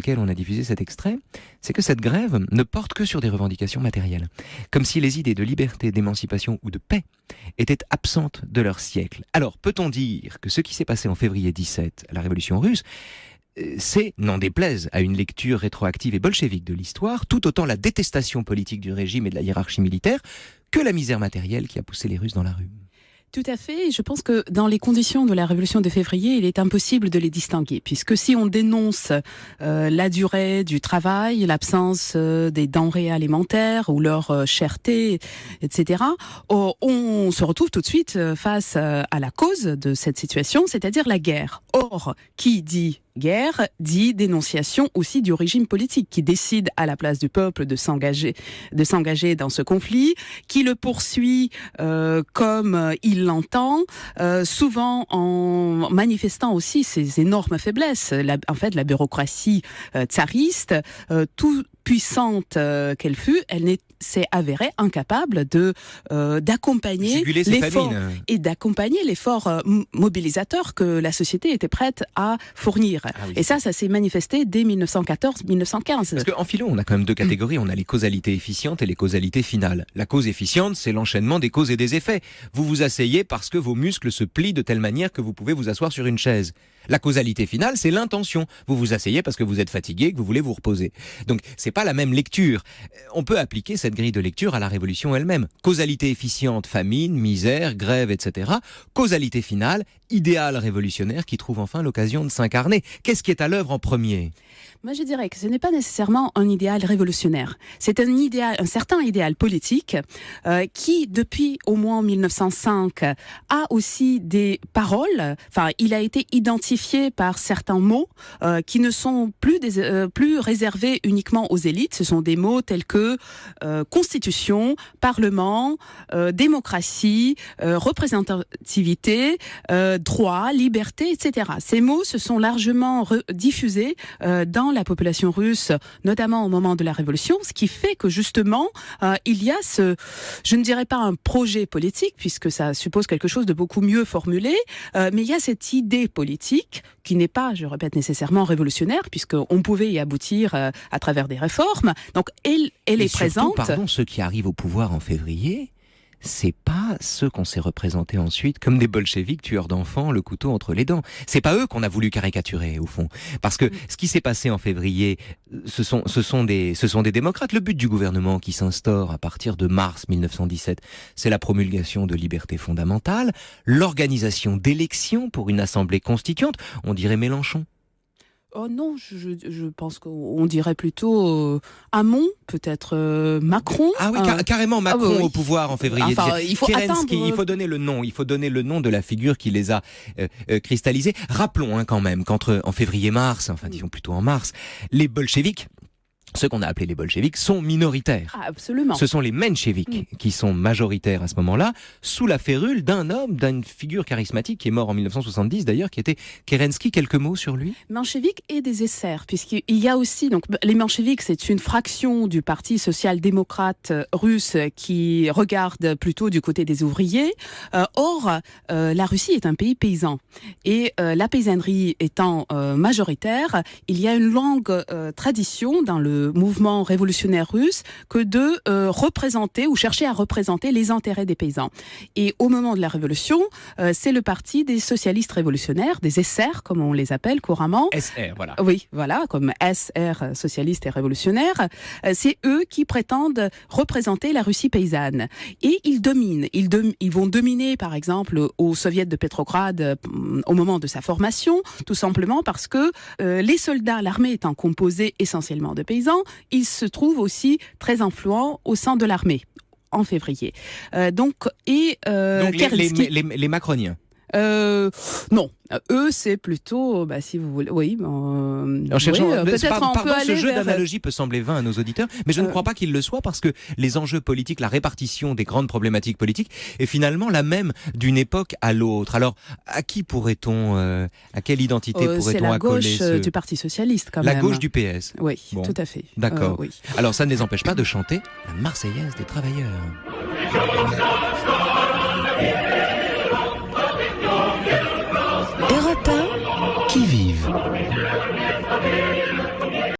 laquelle on a diffusé cet extrait, c'est que cette grève ne porte que sur des revendications matérielles. Comme si les idées de liberté, d'émancipation ou de paix étaient absentes de leur siècle. Alors, peut-on dire que ce qui s'est passé en février 17, à la Révolution russe, c'est, n'en déplaise à une lecture rétroactive et bolchevique de l'histoire, tout autant la détestation politique du régime et de la hiérarchie militaire que la misère matérielle qui a poussé les Russes dans la rue? Tout à fait. Je pense que dans les conditions de la Révolution de février, il est impossible de les distinguer, puisque si on dénonce la durée du travail, l'absence des denrées alimentaires ou leur cherté, etc., on se retrouve tout de suite face à la cause de cette situation, c'est-à-dire la guerre. Or, qui dit guerre dit dénonciation aussi du régime politique qui décide à la place du peuple de s'engager dans ce conflit, qui le poursuit comme il l'entend, souvent en manifestant aussi ses énormes faiblesses. En fait, la bureaucratie tsariste, tout puissante qu'elle fut, elle s'est avérée incapable d'accompagner l'effort et d'accompagner l'effort mobilisateur que la société était prête à fournir. Ah oui, et ça s'est manifesté dès 1914-1915. Parce qu'en philo, on a quand même deux catégories. On a les causalités efficientes et les causalités finales. La cause efficiente, c'est l'enchaînement des causes et des effets. Vous vous asseyez parce que vos muscles se plient de telle manière que vous pouvez vous asseoir sur une chaise. La causalité finale, c'est l'intention. Vous vous asseyez parce que vous êtes fatigué, que vous voulez vous reposer. Donc, c'est pas la même lecture. On peut appliquer cette grille de lecture à la Révolution elle-même. Causalité efficiente, famine, misère, grève, etc. Causalité finale, idéal révolutionnaire qui trouve enfin l'occasion de s'incarner. Qu'est-ce qui est à l'œuvre en premier ? Moi, je dirais que ce n'est pas nécessairement un idéal révolutionnaire. C'est un certain idéal politique qui, depuis au moins 1905, a aussi des paroles. Enfin, il a été identifié par certains mots qui ne sont plus réservés uniquement aux élites. Ce sont des mots tels que constitution, parlement, démocratie, représentativité, droit, liberté, etc. Ces mots se sont largement diffusés dans la population russe, notamment au moment de la Révolution, ce qui fait que justement, il y a je ne dirais pas un projet politique, puisque ça suppose quelque chose de beaucoup mieux formulé, mais il y a cette idée politique qui n'est pas, je répète, nécessairement révolutionnaire, puisqu'on pouvait y aboutir à travers des réformes. Donc, elle est présente. Pardon, ceux qui arrivent au pouvoir en février, c'est pas ceux qu'on s'est représentés ensuite comme des bolcheviks tueurs d'enfants, le couteau entre les dents. C'est pas eux qu'on a voulu caricaturer, au fond. Parce que ce qui s'est passé en février, ce sont des démocrates. Le but du gouvernement qui s'instaure à partir de mars 1917, c'est la promulgation de libertés fondamentales, l'organisation d'élections pour une assemblée constituante. On dirait Mélenchon. Oh non, je pense qu'on dirait plutôt Hamon, peut-être Macron. Ah oui, carrément Macron au pouvoir en février. Enfin, il faut attendre. Il faut donner le nom de la figure qui les a cristallisés. Rappelons quand même qu'entre en février-mars, enfin disons plutôt en mars, les bolcheviks, ceux qu'on a appelés les bolcheviks, sont minoritaires. Ah, absolument. Ce sont les mencheviks qui sont majoritaires à ce moment-là, sous la férule d'un homme, d'une figure charismatique qui est mort en 1970 d'ailleurs, qui était Kerensky. Quelques mots sur lui ? Mencheviks et des éssers, puisqu'il y a aussi, donc les mencheviks, c'est une fraction du Parti social-démocrate russe qui regarde plutôt du côté des ouvriers. Or, la Russie est un pays paysan. Et la paysannerie étant majoritaire, il y a une longue tradition dans le mouvement révolutionnaire russe que de représenter ou chercher à représenter les intérêts des paysans. Et au moment de la Révolution, c'est le parti des socialistes révolutionnaires, des SR, comme on les appelle couramment. SR, voilà. Oui, voilà, comme SR, socialistes et révolutionnaires. C'est eux qui prétendent représenter la Russie paysanne. Et ils dominent. Ils vont dominer, par exemple, au Soviet de Petrograd au moment de sa formation, tout simplement parce que les soldats, l'armée étant composée essentiellement de paysans, il se trouve aussi très influent au sein de l'armée en février. Donc les macroniens. Non, eux c'est plutôt, si vous voulez, oui. En cherchant, peut-être on peut aller ce jeu vers... d'analogie peut sembler vain à nos auditeurs, mais je ne crois pas qu'il le soit parce que les enjeux politiques, la répartition des grandes problématiques politiques est finalement la même d'une époque à l'autre. Alors, à qui pourrait-on, à quelle identité pourrait-on accoler C'est la gauche du Parti socialiste, quand même. La gauche du PS. Oui, bon. Tout à fait. D'accord. Oui. Alors, ça ne les empêche pas de chanter la Marseillaise des travailleurs.